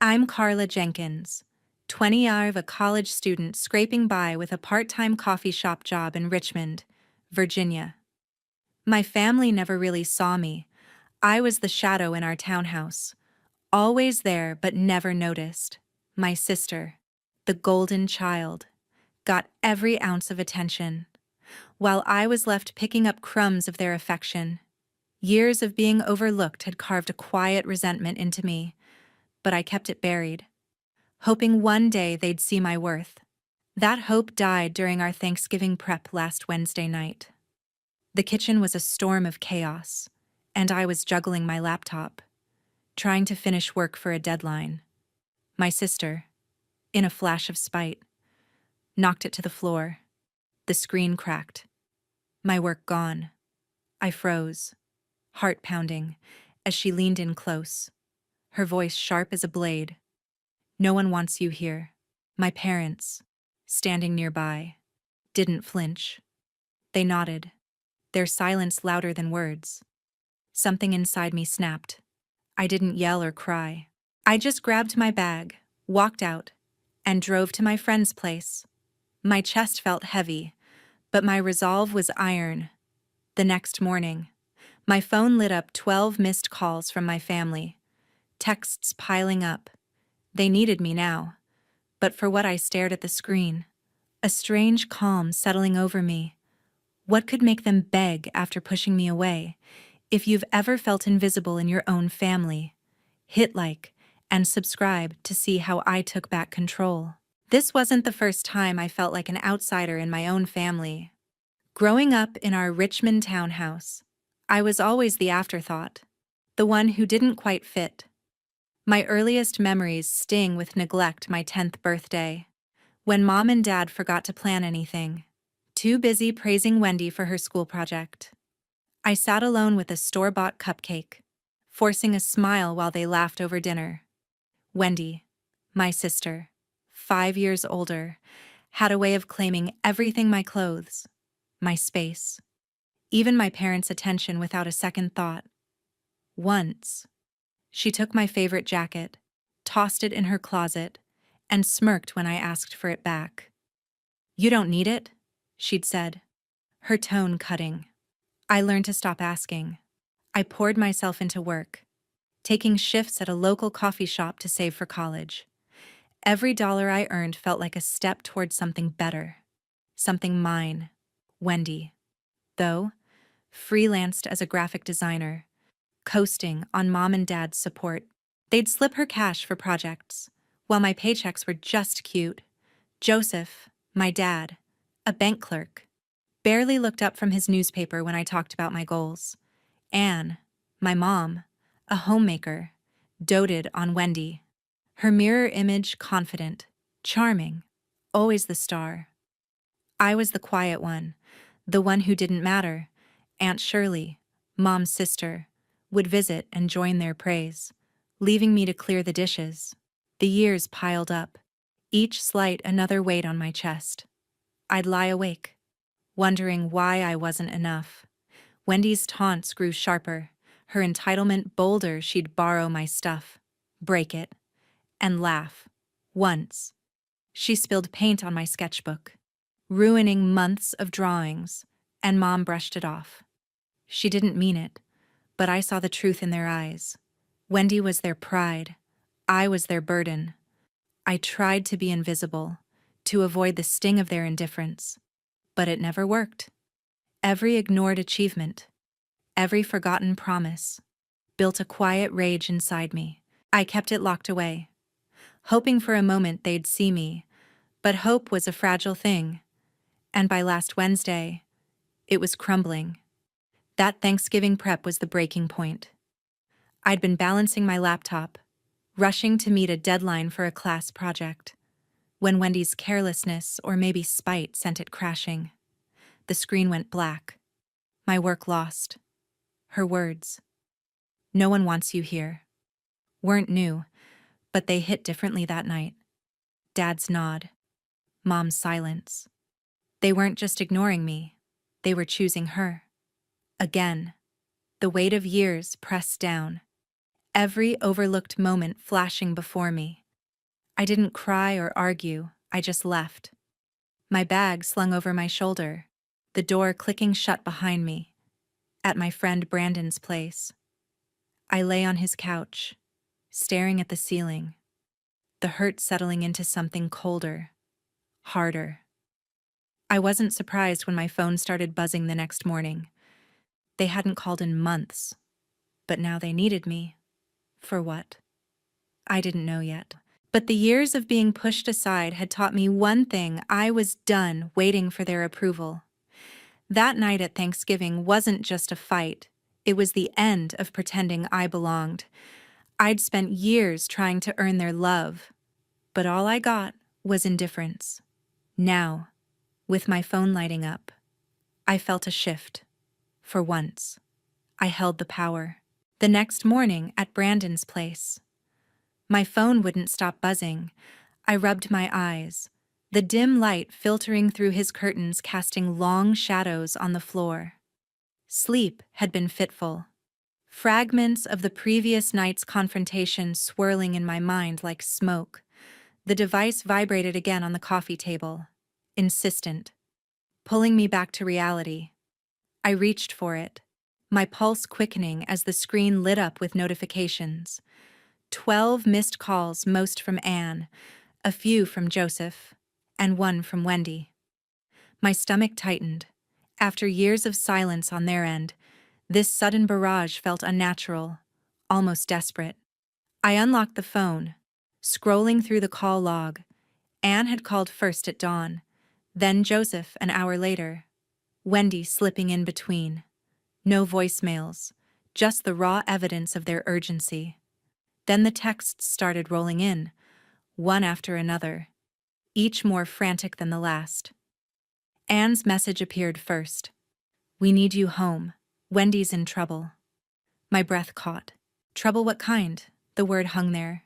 I'm Carla Jenkins, 20 a college student scraping by with a part-time coffee shop job in Richmond, Virginia. My family never really saw me. I was the shadow in our townhouse, always there but never noticed. My sister, the golden child, got every ounce of attention, while I was left picking up crumbs of their affection. Years of being overlooked had carved a quiet resentment into me, but I kept it buried, hoping one day they'd see my worth. That hope died during our Thanksgiving prep last Wednesday night. The kitchen was a storm of chaos, and I was juggling my laptop, trying to finish work for a deadline. My sister, in a flash of spite, knocked it to the floor. The screen cracked. My work gone. I froze, heart pounding, as she leaned in close, her voice sharp as a blade. "No one wants you here." My parents, standing nearby, didn't flinch. They nodded, their silence louder than words. Something inside me snapped. I didn't yell or cry. I just grabbed my bag, walked out, and drove to my friend's place. My chest felt heavy, but my resolve was iron. The next morning, my phone lit up 12 missed calls from my family, texts piling up. They needed me now, but for what I stared at the screen, a strange calm settling over me. What could make them beg after pushing me away? If you've ever felt invisible in your own family, hit like and subscribe to see how I took back control. This wasn't the first time I felt like an outsider in my own family. Growing up in our Richmond townhouse, I was always the afterthought, the one who didn't quite fit. My earliest memories sting with neglect my 10th birthday, when Mom and Dad forgot to plan anything, too busy praising Wendy for her school project. I sat alone with a store-bought cupcake, forcing a smile while they laughed over dinner. Wendy, my sister, 5 years older, had a way of claiming everything: my clothes, my space, even my parents' attention without a second thought. Once, she took my favorite jacket, tossed it in her closet, and smirked when I asked for it back. "You don't need it," she'd said, her tone cutting. I learned to stop asking. I poured myself into work, taking shifts at a local coffee shop to save for college. Every dollar I earned felt like a step towards something better, something mine, Wendy. Though, freelanced as a graphic designer, coasting on Mom and Dad's support. They'd slip her cash for projects, while my paychecks were just cute. Joseph, my dad, a bank clerk, barely looked up from his newspaper when I talked about my goals. Anne, my mom, a homemaker, doted on Wendy, her mirror image confident, charming, always the star. I was the quiet one, the one who didn't matter. Aunt Shirley, Mom's sister, would visit and join their praise, leaving me to clear the dishes. The years piled up, each slight another weight on my chest. I'd lie awake, wondering why I wasn't enough. Wendy's taunts grew sharper, her entitlement bolder. She'd borrow my stuff, break it, and laugh. Once, she spilled paint on my sketchbook, ruining months of drawings, and Mom brushed it off. She didn't mean it, but I saw the truth in their eyes. Wendy was their pride. I was their burden. I tried to be invisible, to avoid the sting of their indifference, but it never worked. Every ignored achievement, every forgotten promise, built a quiet rage inside me. I kept it locked away, hoping for a moment they'd see me, but hope was a fragile thing, and by last Wednesday, it was crumbling. That Thanksgiving prep was the breaking point. I'd been balancing my laptop, rushing to meet a deadline for a class project, when Wendy's carelessness or maybe spite sent it crashing. The screen went black. My work lost. Her words, "No one wants you here," weren't new, but they hit differently that night. Dad's nod, Mom's silence. They weren't just ignoring me, they were choosing her. Again, the weight of years pressed down. every overlooked moment flashing before me. I didn't cry or argue, I just left. My bag slung over my shoulder, the door clicking shut behind me, at my friend Brandon's place. I lay on his couch, staring at the ceiling, the hurt settling into something colder, harder. I wasn't surprised when my phone started buzzing the next morning. They hadn't called in months, but now they needed me. For what? I didn't know yet. But the years of being pushed aside had taught me one thing: I was done waiting for their approval. That night at Thanksgiving wasn't just a fight, it was the end of pretending I belonged. I'd spent years trying to earn their love, but all I got was indifference. Now, with my phone lighting up, I felt a shift. For once, I held the power. The next morning at Brandon's place, my phone wouldn't stop buzzing. I rubbed my eyes, the dim light filtering through his curtains casting long shadows on the floor. Sleep had been fitful. Fragments of the previous night's confrontation swirling in my mind like smoke. The device vibrated again on the coffee table, insistent, pulling me back to reality. I reached for it, my pulse quickening as the screen lit up with notifications. 12 missed calls, most from Anne, a few from Joseph, and one from Wendy. My stomach tightened. After years of silence on their end, this sudden barrage felt unnatural, almost desperate. I unlocked the phone, scrolling through the call log. Anne had called first at dawn, then Joseph an hour later, Wendy slipping in between. No voicemails, just the raw evidence of their urgency. Then the texts started rolling in, one after another, each more frantic than the last. Anne's message appeared first. "We need you home. Wendy's in trouble." My breath caught. Trouble what kind? The word hung there,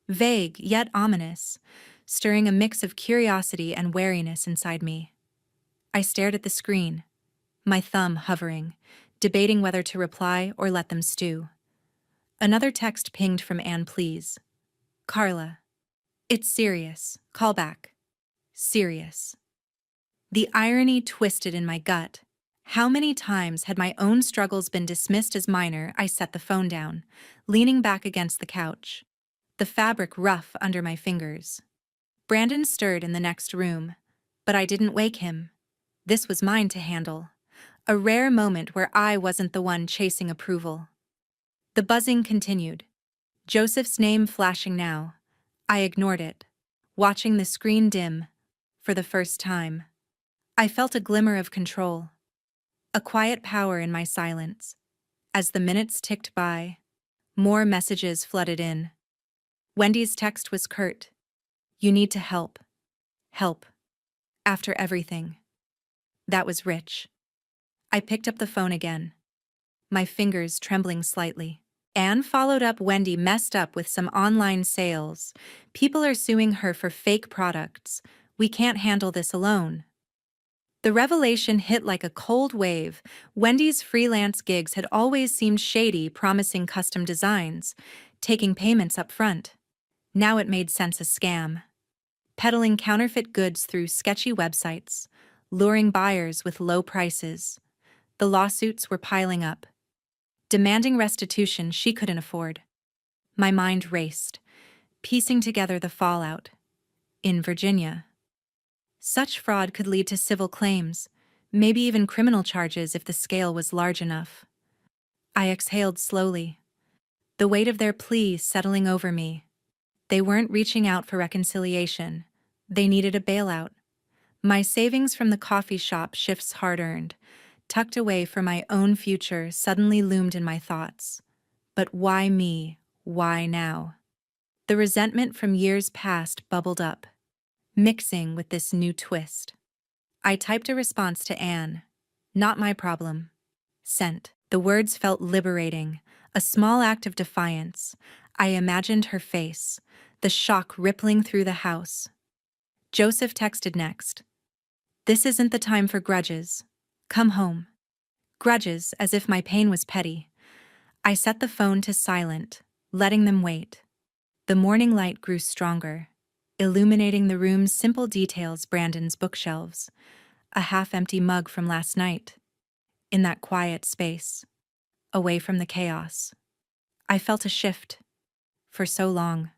vague yet ominous, stirring a mix of curiosity and wariness inside me. I stared at the screen, my thumb hovering, debating whether to reply or let them stew. Another text pinged from Anne, please. "Carla. It's serious. Call back." Serious. The irony twisted in my gut. How many times had my own struggles been dismissed as minor? I set the phone down, leaning back against the couch, the fabric rough under my fingers. Brandon stirred in the next room, but I didn't wake him. This was mine to handle, a rare moment where I wasn't the one chasing approval. The buzzing continued, Joseph's name flashing now. I ignored it, watching the screen dim for the first time. I felt a glimmer of control, a quiet power in my silence. As the minutes ticked by, more messages flooded in. Wendy's text was curt. "You need to help. Help. After everything." That was rich. I picked up the phone again, my fingers trembling slightly. Anne followed up, "Wendy messed up with some online sales. People are suing her for fake products. We can't handle this alone." The revelation hit like a cold wave. Wendy's freelance gigs had always seemed shady, promising custom designs, taking payments up front. Now it made sense: a scam. Peddling counterfeit goods through sketchy websites, luring buyers with low prices. The lawsuits were piling up, demanding restitution she couldn't afford. My mind raced, piecing together the fallout. In Virginia, such fraud could lead to civil claims, maybe even criminal charges if the scale was large enough. I exhaled slowly, the weight of their plea settling over me. They weren't reaching out for reconciliation. They needed a bailout. My savings from the coffee shop, shifts hard-earned, tucked away for my own future, suddenly loomed in my thoughts. But why me? Why now? The resentment from years past bubbled up, mixing with this new twist. I typed a response to Anne. "Not my problem." Sent. The words felt liberating, a small act of defiance. I imagined her face, the shock rippling through the house. Joseph texted next. "This isn't the time for grudges. Come home." Grudges, as if my pain was petty. I set the phone to silent, letting them wait. The morning light grew stronger, illuminating the room's simple details: Brandon's bookshelves, a half-empty mug from last night. In that quiet space, away from the chaos, I felt a shift. For so long,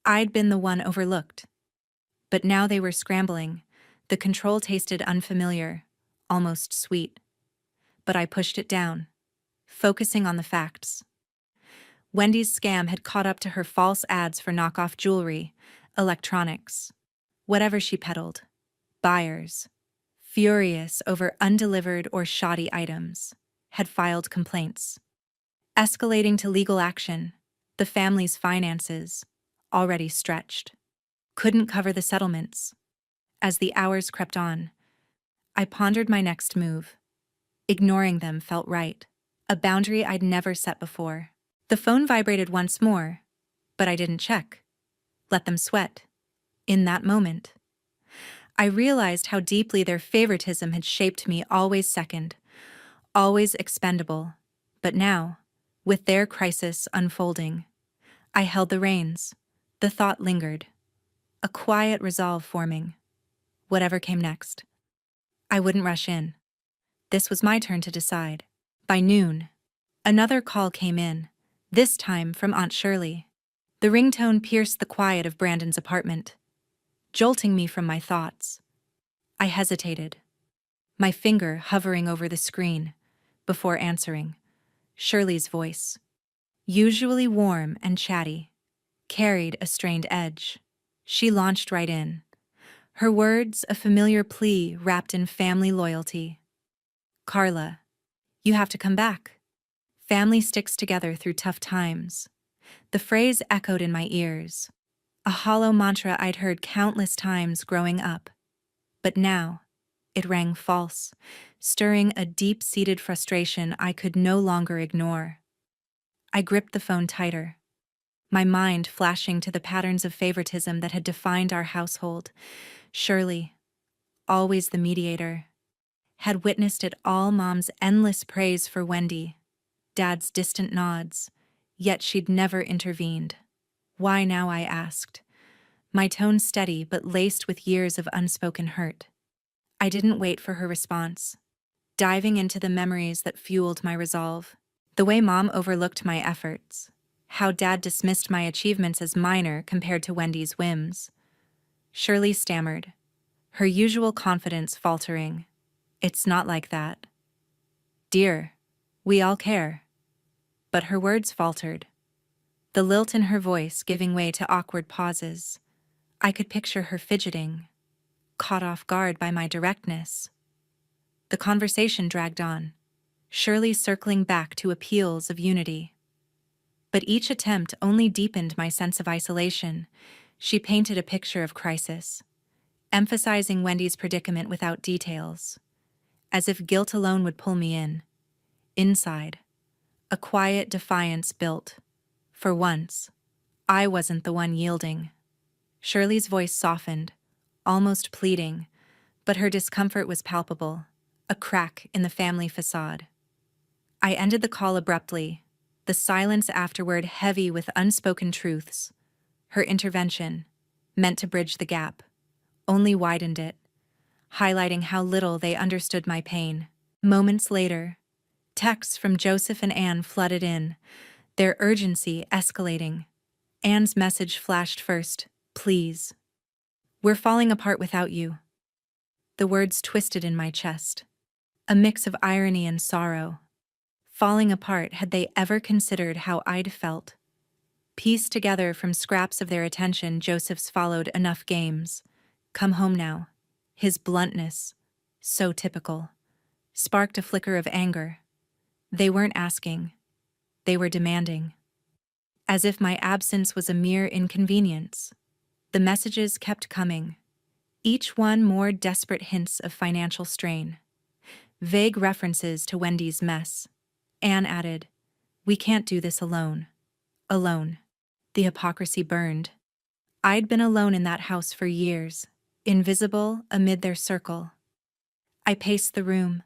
I'd been the one overlooked. But now they were scrambling. The control tasted unfamiliar, almost sweet. But I pushed it down, focusing on the facts. Wendy's scam had caught up to her false ads for knockoff jewelry, electronics, whatever she peddled. Buyers, furious over undelivered or shoddy items, had filed complaints, escalating to legal action. The family's finances, already stretched, couldn't cover the settlements. As the hours crept on, I pondered my next move. Ignoring them felt right, a boundary I'd never set before. The phone vibrated once more, but I didn't check. Let them sweat. In that moment, I realized how deeply their favoritism had shaped me. Always second, always expendable. But now, with their crisis unfolding, I held the reins. The thought lingered, a quiet resolve forming. Whatever came next, I wouldn't rush in. This was my turn to decide. By noon, another call came in, this time from Aunt Shirley. The ringtone pierced the quiet of Brandon's apartment, jolting me from my thoughts. I hesitated, my finger hovering over the screen, before answering. Shirley's voice, usually warm and chatty, carried a strained edge. She launched right in, her words a familiar plea wrapped in family loyalty. "Carla, you have to come back. Family sticks together through tough times." The phrase echoed in my ears, a hollow mantra I'd heard countless times growing up. But now, it rang false, stirring a deep-seated frustration I could no longer ignore. I gripped the phone tighter, my mind flashing to the patterns of favoritism that had defined our household. Shirley, always the mediator, had witnessed it all: Mom's endless praise for Wendy, Dad's distant nods, yet she'd never intervened. Why now, I asked, my tone steady but laced with years of unspoken hurt. I didn't wait for her response, diving into the memories that fueled my resolve. The way Mom overlooked my efforts, how Dad dismissed my achievements as minor compared to Wendy's whims. Shirley stammered, her usual confidence faltering. "It's not like that. Dear, we all care." But her words faltered, the lilt in her voice giving way to awkward pauses. I could picture her fidgeting, caught off guard by my directness. The conversation dragged on, Shirley circling back to appeals of unity. But each attempt only deepened my sense of isolation. She painted a picture of crisis, emphasizing Wendy's predicament without details, as if guilt alone would pull me in. Inside, a quiet defiance built. For once, I wasn't the one yielding. Shirley's voice softened, almost pleading, but her discomfort was palpable, a crack in the family facade. I ended the call abruptly, the silence afterward heavy with unspoken truths. Her intervention, meant to bridge the gap, only widened it, highlighting how little they understood my pain. Moments later, texts from Joseph and Anne flooded in, their urgency escalating. Anne's message flashed first: "Please. We're falling apart without you." The words twisted in my chest, a mix of irony and sorrow. Falling apart, had they ever considered how I'd felt? Pieced together from scraps of their attention, Joseph's followed enough games. "Come home now." His bluntness, so typical, sparked a flicker of anger. They weren't asking, they were demanding. As if my absence was a mere inconvenience, the messages kept coming, each one more desperate hints of financial strain. Vague references to Wendy's mess. Anne added, "We can't do this alone." Alone. The hypocrisy burned. I'd been alone in that house for years, invisible amid their circle. I paced the room,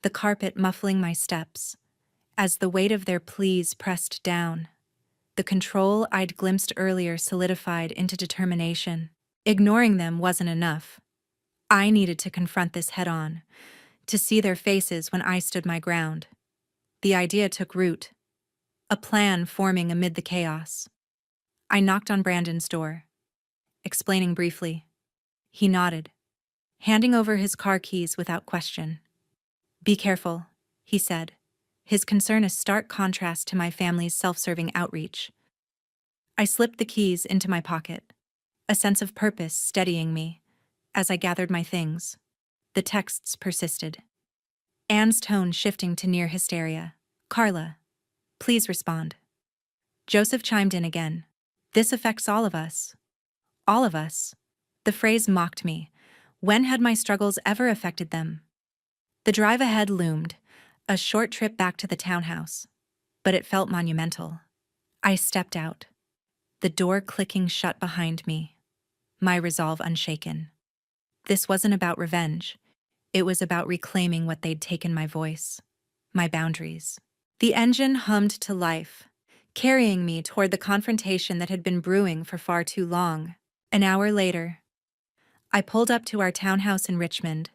the carpet muffling my steps, as the weight of their pleas pressed down. The control I'd glimpsed earlier solidified into determination. Ignoring them wasn't enough. I needed to confront this head-on, to see their faces when I stood my ground. The idea took root, a plan forming amid the chaos. I knocked on Brandon's door, explaining briefly. He nodded, handing over his car keys without question. "Be careful," he said, his concern a stark contrast to my family's self-serving outreach. I slipped the keys into my pocket, a sense of purpose steadying me as I gathered my things. The texts persisted, Anne's tone shifting to near hysteria. "Carla, please respond." Joseph chimed in again. "This affects all of us." All of us. The phrase mocked me. When had my struggles ever affected them? The drive ahead loomed, a short trip back to the townhouse, but it felt monumental. I stepped out, the door clicking shut behind me, my resolve unshaken. This wasn't about revenge. It was about reclaiming what they'd taken: my voice, my boundaries. The engine hummed to life, carrying me toward the confrontation that had been brewing for far too long. An hour later, I pulled up to our townhouse in Richmond.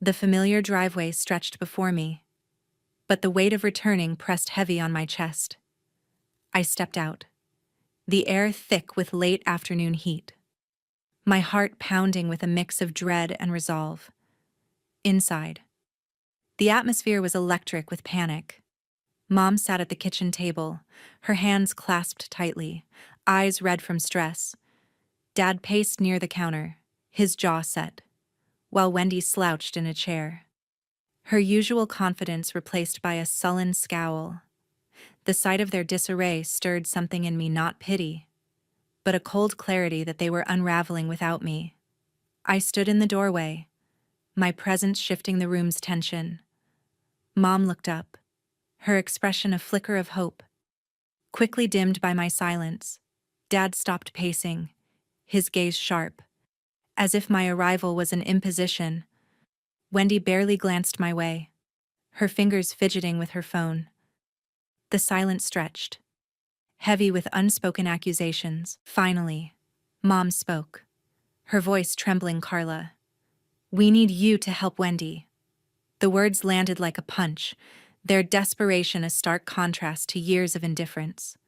The familiar driveway stretched before me, but the weight of returning pressed heavy on my chest. I stepped out, the air thick with late afternoon heat, my heart pounding with a mix of dread and resolve. Inside, the atmosphere was electric with panic. Mom sat at the kitchen table, her hands clasped tightly, eyes red from stress. Dad paced near the counter, his jaw set, while Wendy slouched in a chair, her usual confidence replaced by a sullen scowl. The sight of their disarray stirred something in me, not pity, but a cold clarity that they were unraveling without me. I stood in the doorway, my presence shifting the room's tension. Mom looked up, her expression a flicker of hope. Quickly dimmed by my silence, Dad stopped pacing, his gaze sharp, as if my arrival was an imposition. Wendy barely glanced my way, her fingers fidgeting with her phone. The silence stretched, heavy with unspoken accusations. Finally, Mom spoke, her voice trembling. "Carla, we need you to help Wendy." The words landed like a punch, their desperation a stark contrast to years of indifference.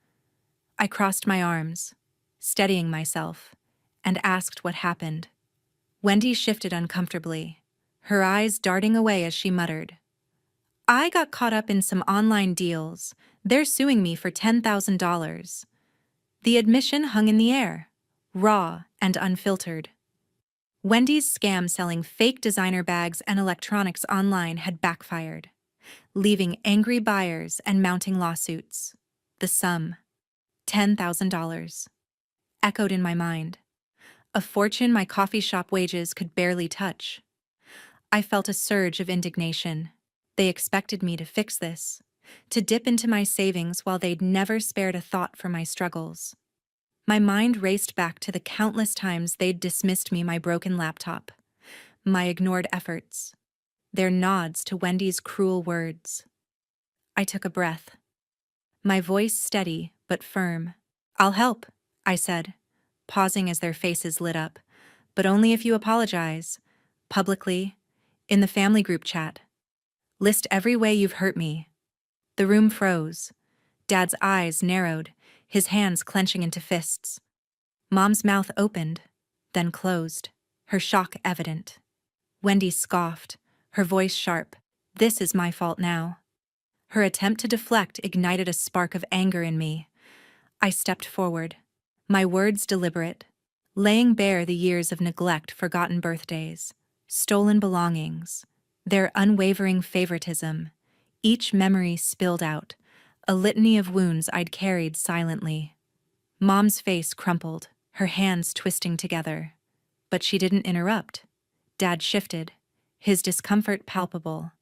I crossed my arms, steadying myself, and asked what happened. Wendy shifted uncomfortably, her eyes darting away as she muttered, "I got caught up in some online deals. They're suing me for $10,000. The admission hung in the air, raw and unfiltered. Wendy's scam selling fake designer bags and electronics online had backfired, leaving angry buyers and mounting lawsuits. The sum, $10,000, echoed in my mind, a fortune my coffee shop wages could barely touch. I felt a surge of indignation. They expected me to fix this, to dip into my savings while they'd never spared a thought for my struggles. My mind raced back to the countless times they'd dismissed me, my broken laptop, my ignored efforts, their nods to Wendy's cruel words. I took a breath, my voice steady but firm. "I'll help," I said, pausing as their faces lit up, "but only if you apologize, publicly, in the family group chat. List every way you've hurt me." The room froze. Dad's eyes narrowed, his hands clenching into fists. Mom's mouth opened, then closed, her shock evident. Wendy scoffed, her voice sharp. "This is my fault now." Her attempt to deflect ignited a spark of anger in me. I stepped forward, my words deliberate, laying bare the years of neglect, forgotten birthdays, stolen belongings, their unwavering favoritism. Each memory spilled out, a litany of wounds I'd carried silently. Mom's face crumpled, her hands twisting together. But she didn't interrupt. Dad shifted, his discomfort palpable,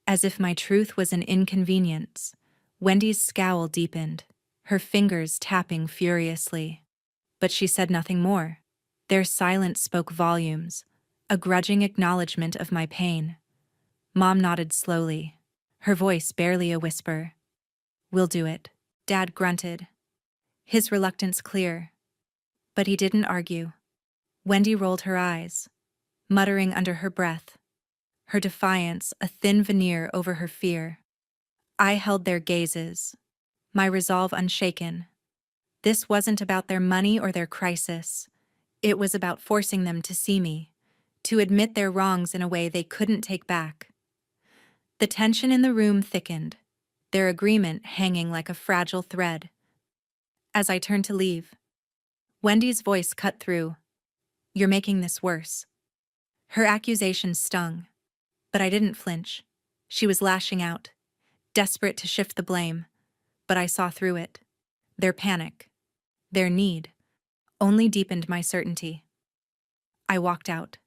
as if my truth was an inconvenience. Wendy's scowl deepened, her fingers tapping furiously. But she said nothing more. Their silence spoke volumes, a grudging acknowledgement of my pain. Mom nodded slowly, her voice barely a whisper. "We'll do it." Dad grunted, his reluctance clear. But he didn't argue. Wendy rolled her eyes, muttering under her breath, her defiance a thin veneer over her fear. I held their gazes, my resolve unshaken. This wasn't about their money or their crisis. It was about forcing them to see me, to admit their wrongs in a way they couldn't take back. The tension in the room thickened, their agreement hanging like a fragile thread. As I turned to leave, Wendy's voice cut through. "You're making this worse." Her accusation stung, but I didn't flinch. She was lashing out, desperate to shift the blame, but I saw through it. Their panic, their need, only deepened my certainty. I walked out,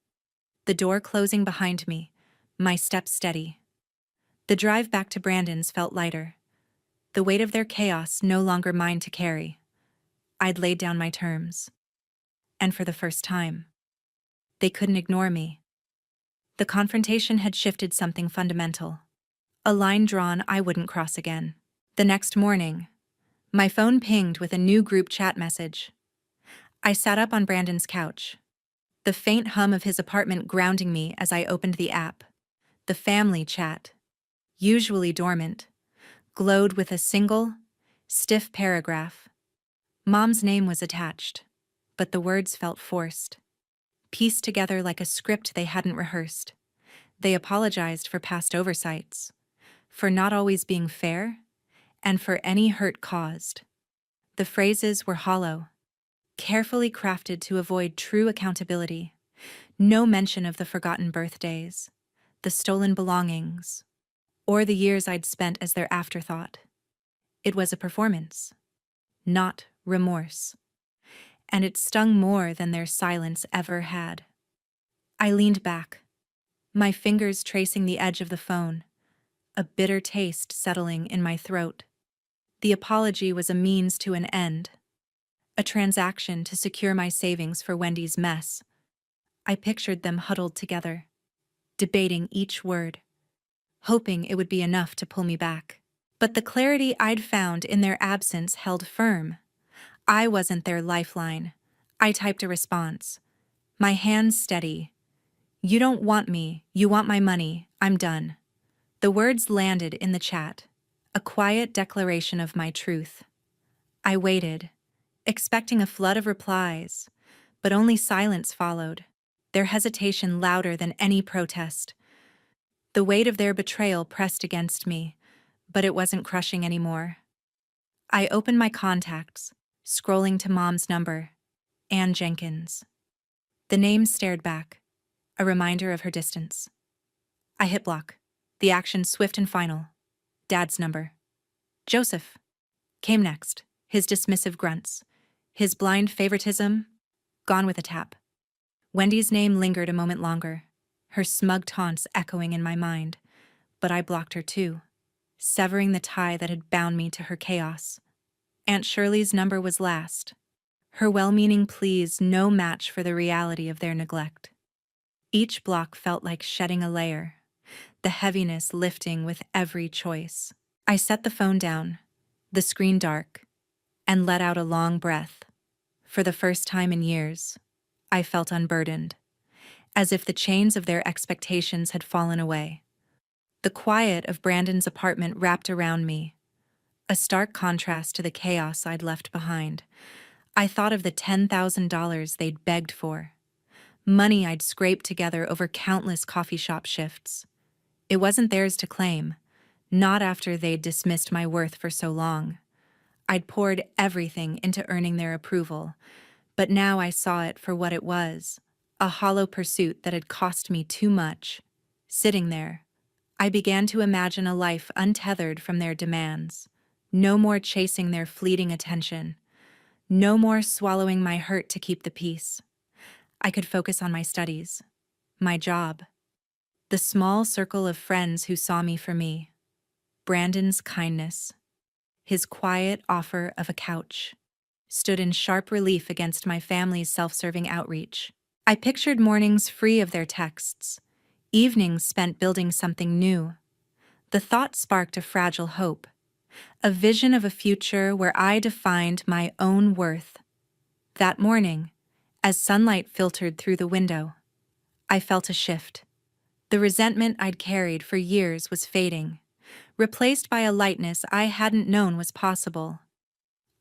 the door closing behind me, my steps steady. The drive back to Brandon's felt lighter, the weight of their chaos no longer mine to carry. I'd laid down my terms. And for the first time, they couldn't ignore me. The confrontation had shifted something fundamental, a line drawn I wouldn't cross again. The next morning, my phone pinged with a new group chat message. I sat up on Brandon's couch, the faint hum of his apartment grounding me as I opened the app. The family chat, usually dormant, glowed with a single, stiff paragraph. Mom's name was attached, but the words felt forced, pieced together like a script they hadn't rehearsed. They apologized for past oversights, for not always being fair, and for any hurt caused. The phrases were hollow, carefully crafted to avoid true accountability. No mention of the forgotten birthdays, the stolen belongings, or the years I'd spent as their afterthought. It was a performance, not remorse, and it stung more than their silence ever had. I leaned back, my fingers tracing the edge of the phone, a bitter taste settling in my throat. The apology was a means to an end, a transaction to secure my savings for Wendy's mess. I pictured them huddled together, debating each word, hoping it would be enough to pull me back. But the clarity I'd found in their absence held firm. I wasn't their lifeline. I typed a response, my hands steady. "You don't want me, you want my money, I'm done." The words landed in the chat, a quiet declaration of my truth. I waited, expecting a flood of replies, but only silence followed, their hesitation louder than any protest. The weight of their betrayal pressed against me, but it wasn't crushing anymore. I opened my contacts, scrolling to Mom's number, Ann Jenkins. The name stared back, a reminder of her distance. I hit block, the action swift and final. Dad's number. Joseph came next, his dismissive grunts, his blind favoritism, gone with a tap. Wendy's name lingered a moment longer, her smug taunts echoing in my mind, but I blocked her too, severing the tie that had bound me to her chaos. Aunt Shirley's number was last, her well-meaning pleas no match for the reality of their neglect. Each block felt like shedding a layer, the heaviness lifting with every choice. I set the phone down, the screen dark, and let out a long breath. For the first time in years, I felt unburdened, as if the chains of their expectations had fallen away. The quiet of Brandon's apartment wrapped around me, a stark contrast to the chaos I'd left behind. I thought of the $10,000 they'd begged for, money I'd scraped together over countless coffee shop shifts. It wasn't theirs to claim, not after they'd dismissed my worth for so long. I'd poured everything into earning their approval, but now I saw it for what it was, a hollow pursuit that had cost me too much. Sitting there, I began to imagine a life untethered from their demands. No more chasing their fleeting attention. No more swallowing my hurt to keep the peace. I could focus on my studies, my job, the small circle of friends who saw me for me. Brandon's kindness, his quiet offer of a couch, stood in sharp relief against my family's self-serving outreach. I pictured mornings free of their texts, evenings spent building something new. The thought sparked a fragile hope, a vision of a future where I defined my own worth. That morning, as sunlight filtered through the window, I felt a shift. The resentment I'd carried for years was fading, replaced by a lightness I hadn't known was possible.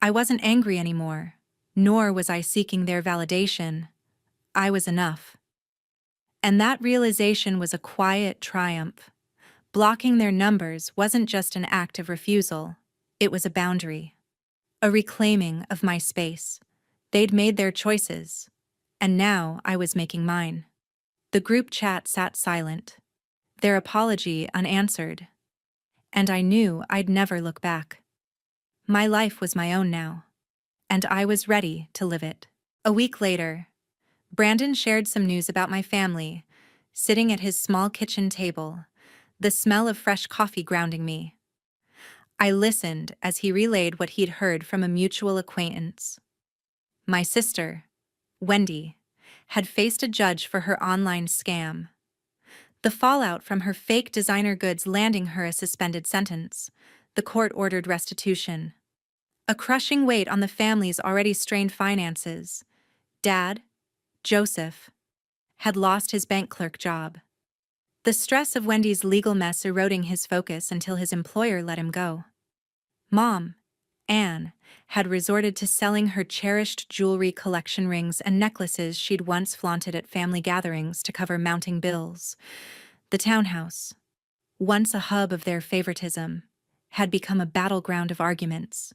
I wasn't angry anymore, nor was I seeking their validation. I was enough. And that realization was a quiet triumph. Blocking their numbers wasn't just an act of refusal, it was a boundary, a reclaiming of my space. They'd made their choices, and now I was making mine. The group chat sat silent, their apology unanswered, and I knew I'd never look back. My life was my own now, and I was ready to live it. A week later, Brandon shared some news about my family, sitting at his small kitchen table, the smell of fresh coffee grounding me. I listened as he relayed what he'd heard from a mutual acquaintance. My sister, Wendy, had faced a judge for her online scam. The fallout from her fake designer goods landing her a suspended sentence. The court ordered restitution. A crushing weight on the family's already strained finances. Dad, Joseph, had lost his bank clerk job. The stress of Wendy's legal mess eroding his focus until his employer let him go. Mom, Anne, had resorted to selling her cherished jewelry collection, rings and necklaces she'd once flaunted at family gatherings to cover mounting bills. The townhouse, once a hub of their favoritism, had become a battleground of arguments,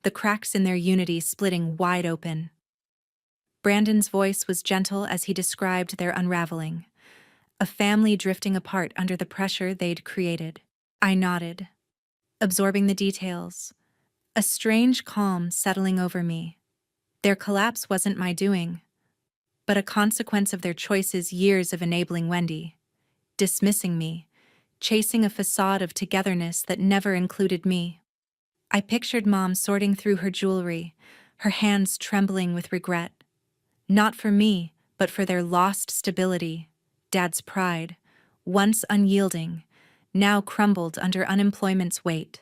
the cracks in their unity splitting wide open. Brandon's voice was gentle as he described their unraveling, a family drifting apart under the pressure they'd created. I nodded, absorbing the details, a strange calm settling over me. Their collapse wasn't my doing, but a consequence of their choices, years of enabling Wendy, dismissing me, chasing a facade of togetherness that never included me. I pictured Mom sorting through her jewelry, her hands trembling with regret. Not for me, but for their lost stability. Dad's pride, once unyielding, now crumbled under unemployment's weight.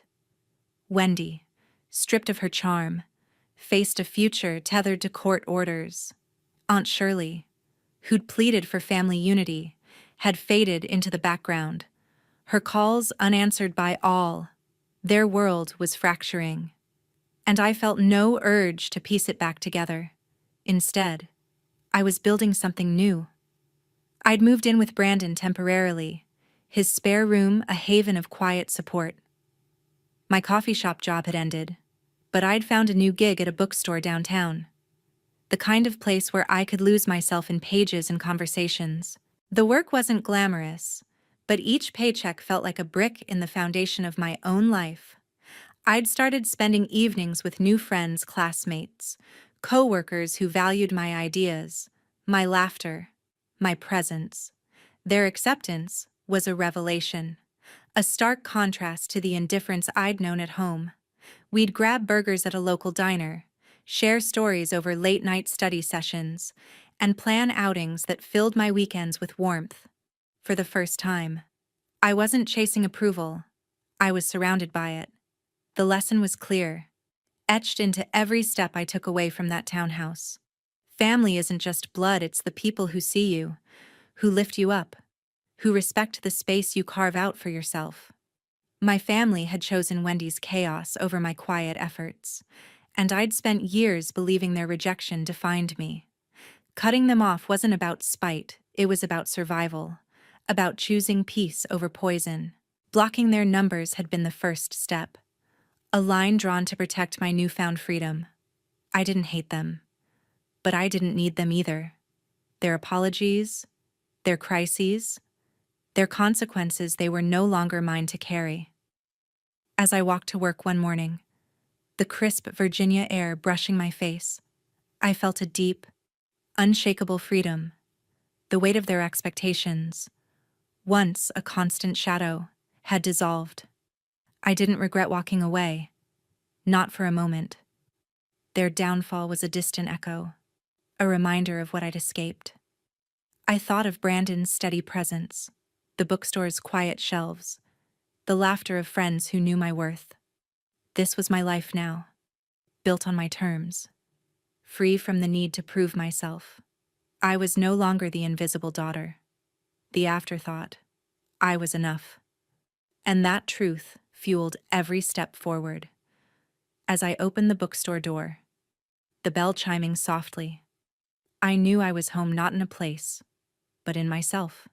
Wendy, stripped of her charm, faced a future tethered to court orders. Aunt Shirley, who'd pleaded for family unity, had faded into the background, her calls unanswered by all. Their world was fracturing, and I felt no urge to piece it back together. Instead, I was building something new. I'd moved in with Brandon temporarily, his spare room a haven of quiet support. My coffee shop job had ended, but I'd found a new gig at a bookstore downtown, the kind of place where I could lose myself in pages and conversations. The work wasn't glamorous, but each paycheck felt like a brick in the foundation of my own life. I'd started spending evenings with new friends, classmates, co-workers who valued my ideas, my laughter, my presence. Their acceptance was a revelation, a stark contrast to the indifference I'd known at home. We'd grab burgers at a local diner, share stories over late-night study sessions, and plan outings that filled my weekends with warmth. For the first time, I wasn't chasing approval. I was surrounded by it. The lesson was clear, etched into every step I took away from that townhouse. Family isn't just blood, it's the people who see you, who lift you up, who respect the space you carve out for yourself. My family had chosen Wendy's chaos over my quiet efforts, and I'd spent years believing their rejection defined me. Cutting them off wasn't about spite, it was about survival, about choosing peace over poison. Blocking their numbers had been the first step, a line drawn to protect my newfound freedom. I didn't hate them, but I didn't need them either. Their apologies, their crises, their consequences, they were no longer mine to carry. As I walked to work one morning, the crisp Virginia air brushing my face, I felt a deep, unshakable freedom. The weight of their expectations, once a constant shadow, had dissolved. I didn't regret walking away, not for a moment. Their downfall was a distant echo, a reminder of what I'd escaped. I thought of Brandon's steady presence, the bookstore's quiet shelves, the laughter of friends who knew my worth. This was my life now, built on my terms, free from the need to prove myself. I was no longer the invisible daughter, the afterthought. I was enough. And that truth fueled every step forward. As I opened the bookstore door, the bell chiming softly, I knew I was home, not in a place, but in myself.